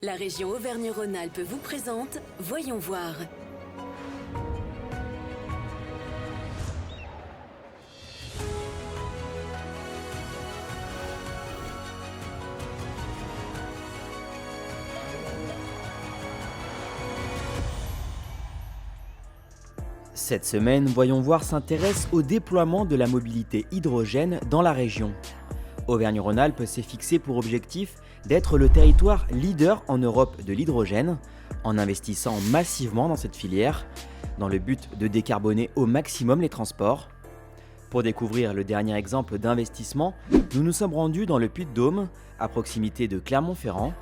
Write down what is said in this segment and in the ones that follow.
La région Auvergne-Rhône-Alpes vous présente Voyons voir. Cette semaine, Voyons voir s'intéresse au déploiement de la mobilité hydrogène dans la région. Auvergne-Rhône-Alpes s'est fixé pour objectif d'être le territoire leader en Europe de l'hydrogène, en investissant massivement dans cette filière, dans le but de décarboner au maximum les transports. Pour découvrir le dernier exemple d'investissement, nous nous sommes rendus dans le Puy-de-Dôme, à proximité de Clermont-Ferrand.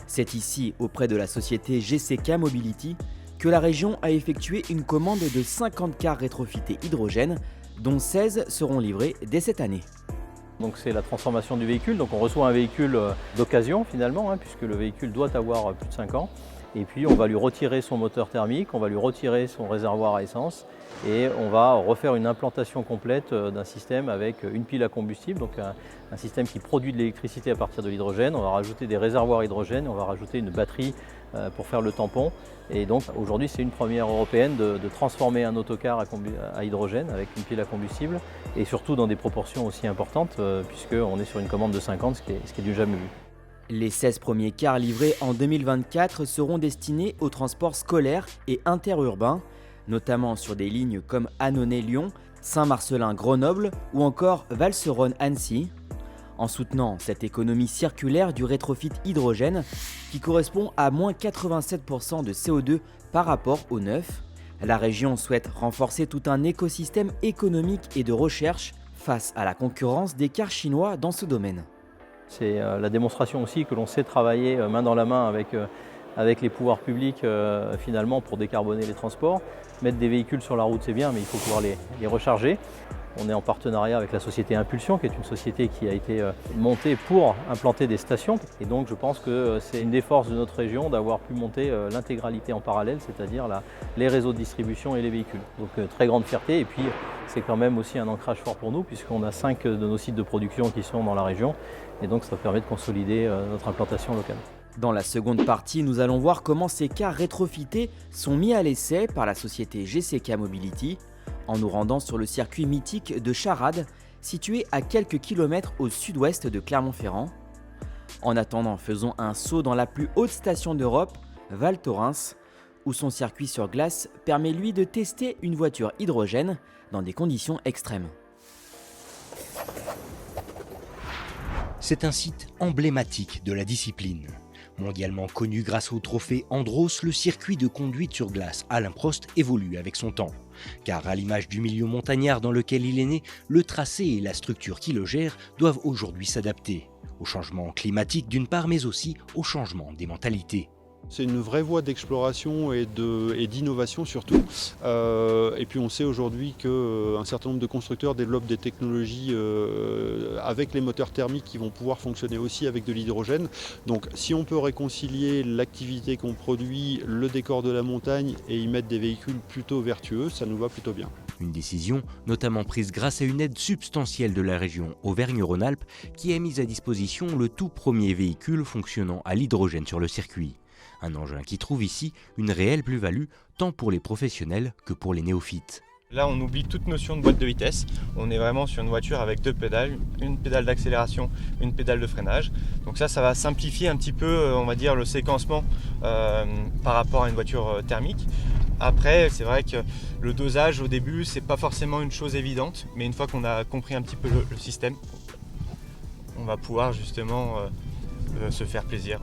C'est ici, auprès de la société GCK Mobility, que la région a effectué une commande de 50 cars rétrofités hydrogène, dont 16 seront livrés dès cette année. Donc c'est la transformation du véhicule, donc on reçoit un véhicule d'occasion finalement, puisque le véhicule doit avoir plus de 5 ans. Et puis on va lui retirer son moteur thermique, on va lui retirer son réservoir à essence et on va refaire une implantation complète d'un système avec une pile à combustible, donc un système qui produit de l'électricité à partir de l'hydrogène. On va rajouter des réservoirs hydrogène, on va rajouter une batterie pour faire le tampon. Et donc aujourd'hui c'est une première européenne de transformer un autocar à hydrogène avec une pile à combustible et surtout dans des proportions aussi importantes puisqu'on est sur une commande de 50, ce qui est du jamais vu. Les 16 premiers cars livrés en 2024 seront destinés au transport scolaire et interurbain, notamment sur des lignes comme Annonay-Lyon, Saint-Marcellin-Grenoble ou encore Valseronne-Annecy, en soutenant cette économie circulaire du rétrofit hydrogène qui correspond à moins 87% de CO2 par rapport au neuf. La région souhaite renforcer tout un écosystème économique et de recherche face à la concurrence des cars chinois dans ce domaine. C'est la démonstration aussi que l'on sait travailler main dans la main avec les pouvoirs publics finalement pour décarboner les transports. Mettre des véhicules sur la route c'est bien, mais il faut pouvoir les recharger. On est en partenariat avec la société Impulsion, qui est une société qui a été montée pour implanter des stations. Et donc je pense que c'est une des forces de notre région d'avoir pu monter l'intégralité en parallèle, c'est-à-dire les réseaux de distribution et les véhicules. Donc très grande fierté et puis c'est quand même aussi un ancrage fort pour nous puisqu'on a 5 de nos sites de production qui sont dans la région et donc ça permet de consolider notre implantation locale. Dans la seconde partie, nous allons voir comment ces cars rétrofités sont mis à l'essai par la société GCK Mobility, en nous rendant sur le circuit mythique de Charade, situé à quelques kilomètres au sud-ouest de Clermont-Ferrand. En attendant, faisons un saut dans la plus haute station d'Europe, Val Thorens, où son circuit sur glace permet lui de tester une voiture hydrogène dans des conditions extrêmes. C'est un site emblématique de la discipline. Mondialement connu grâce au trophée Andros, le circuit de conduite sur glace Alain Prost évolue avec son temps. Car à l'image du milieu montagnard dans lequel il est né, le tracé et la structure qui le gère doivent aujourd'hui s'adapter. Au changement climatique d'une part, mais aussi au changement des mentalités. C'est une vraie voie d'exploration et d'innovation surtout. Et puis on sait aujourd'hui qu'un certain nombre de constructeurs développent des technologies avec les moteurs thermiques qui vont pouvoir fonctionner aussi avec de l'hydrogène. Donc si on peut réconcilier l'activité qu'on produit, le décor de la montagne et y mettre des véhicules plutôt vertueux, ça nous va plutôt bien. Une décision notamment prise grâce à une aide substantielle de la région Auvergne-Rhône-Alpes qui a mis à disposition le tout premier véhicule fonctionnant à l'hydrogène sur le circuit. Un engin qui trouve ici une réelle plus-value tant pour les professionnels que pour les néophytes. Là on oublie toute notion de boîte de vitesse, on est vraiment sur une voiture avec 2 pédales, une pédale d'accélération, une pédale de freinage. Donc ça va simplifier un petit peu on va dire le séquencement par rapport à une voiture thermique. Après c'est vrai que le dosage au début c'est pas forcément une chose évidente, mais une fois qu'on a compris un petit peu le système, on va pouvoir justement se faire plaisir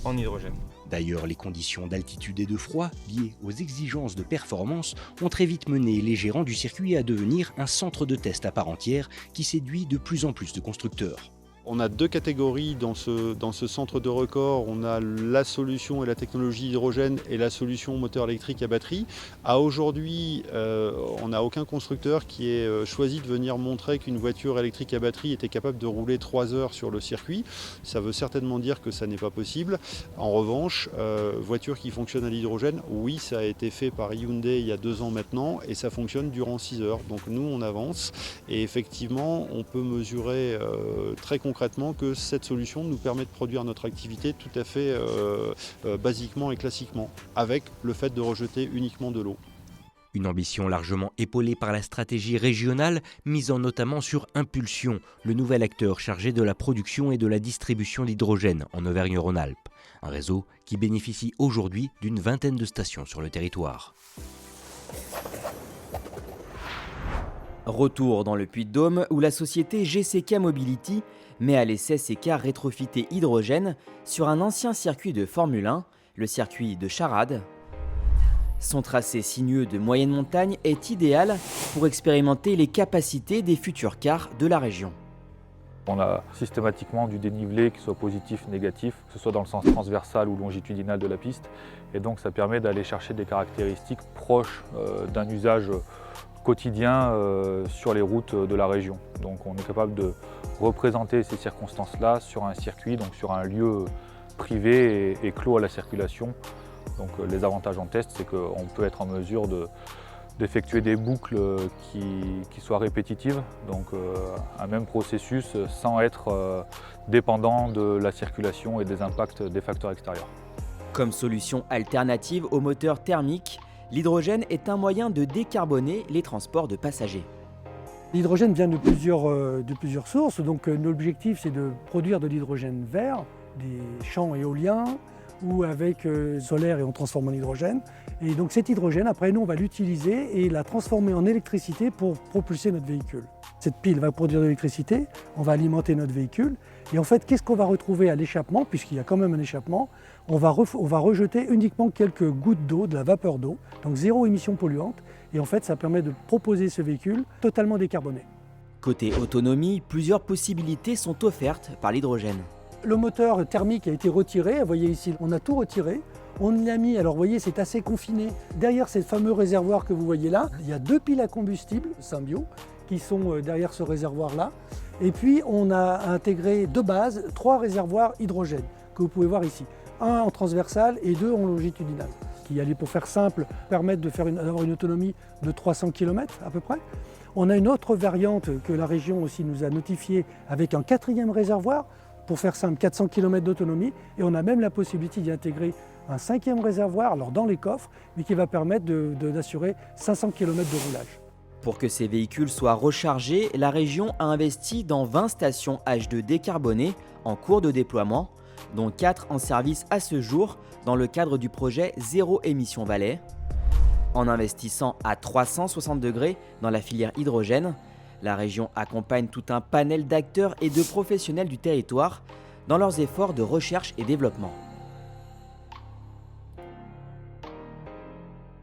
en hydrogène. D'ailleurs, les conditions d'altitude et de froid liées aux exigences de performance ont très vite mené les gérants du circuit à devenir un centre de test à part entière qui séduit de plus en plus de constructeurs. On a 2 catégories dans ce centre de record. On a la solution et la technologie hydrogène et la solution moteur électrique à batterie. À aujourd'hui, on n'a aucun constructeur qui ait choisi de venir montrer qu'une voiture électrique à batterie était capable de rouler 3 heures sur le circuit. Ça veut certainement dire que ça n'est pas possible. En revanche, voiture qui fonctionne à l'hydrogène, oui, ça a été fait par Hyundai il y a 2 ans maintenant et ça fonctionne durant 6 heures. Donc nous, on avance et effectivement, on peut mesurer très concrètement concrètement que cette solution nous permet de produire notre activité tout à fait basiquement et classiquement, avec le fait de rejeter uniquement de l'eau. Une ambition largement épaulée par la stratégie régionale, misant notamment sur Impulsion, le nouvel acteur chargé de la production et de la distribution d'hydrogène en Auvergne-Rhône-Alpes. Un réseau qui bénéficie aujourd'hui d'une vingtaine de stations sur le territoire. Retour dans le Puy-de-Dôme où la société GCK Mobility met à l'essai ses cars rétrofités hydrogène sur un ancien circuit de Formule 1, le circuit de Charade. Son tracé sinueux de moyenne montagne est idéal pour expérimenter les capacités des futurs cars de la région. On a systématiquement du dénivelé qui soit positif, négatif, que ce soit dans le sens transversal ou longitudinal de la piste. Et donc ça permet d'aller chercher des caractéristiques proches d'un usage quotidien sur les routes de la région. Donc on est capable de représenter ces circonstances-là sur un circuit, donc sur un lieu privé et clos à la circulation. Donc les avantages en test, c'est qu'on peut être en mesure d'effectuer des boucles qui soient répétitives, donc un même processus sans être dépendant de la circulation et des impacts des facteurs extérieurs. Comme solution alternative au moteur thermique, l'hydrogène est un moyen de décarboner les transports de passagers. L'hydrogène vient de plusieurs sources, donc l'objectif c'est de produire de l'hydrogène vert, des champs éoliens, ou avec solaire et on transforme en hydrogène. Et donc cet hydrogène, après nous, on va l'utiliser et la transformer en électricité pour propulser notre véhicule. Cette pile va produire de l'électricité, on va alimenter notre véhicule. Et en fait, qu'est-ce qu'on va retrouver à l'échappement, puisqu'il y a quand même un échappement? On va rejeter uniquement quelques gouttes d'eau, de la vapeur d'eau, donc zéro émission polluante. Et en fait, ça permet de proposer ce véhicule totalement décarboné. Côté autonomie, plusieurs possibilités sont offertes par l'hydrogène. Le moteur thermique a été retiré, vous voyez ici, on a tout retiré. On l'a mis, alors vous voyez, c'est assez confiné. Derrière ces fameux réservoirs que vous voyez là, il y a 2 piles à combustible Symbio qui sont derrière ce réservoir-là. Et puis on a intégré de base 3 réservoirs hydrogène que vous pouvez voir ici. Un en transversal et 2 en longitudinal. Qui allait, pour faire simple, permettre d'avoir une autonomie de 300 km à peu près. On a une autre variante que la région aussi nous a notifiée avec un 4e réservoir. Pour faire simple, 400 km d'autonomie, et on a même la possibilité d'y intégrer un 5e réservoir, alors dans les coffres, mais qui va permettre d'assurer 500 km de roulage. Pour que ces véhicules soient rechargés, la région a investi dans 20 stations H2 décarbonées en cours de déploiement, dont 4 en service à ce jour dans le cadre du projet Zéro Émission Valais. En investissant à 360 degrés dans la filière hydrogène, la région accompagne tout un panel d'acteurs et de professionnels du territoire dans leurs efforts de recherche et développement.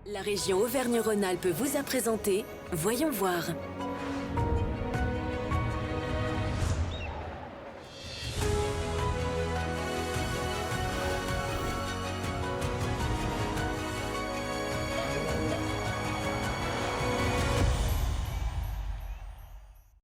La région Auvergne-Rhône-Alpes vous a présenté Voyons voir.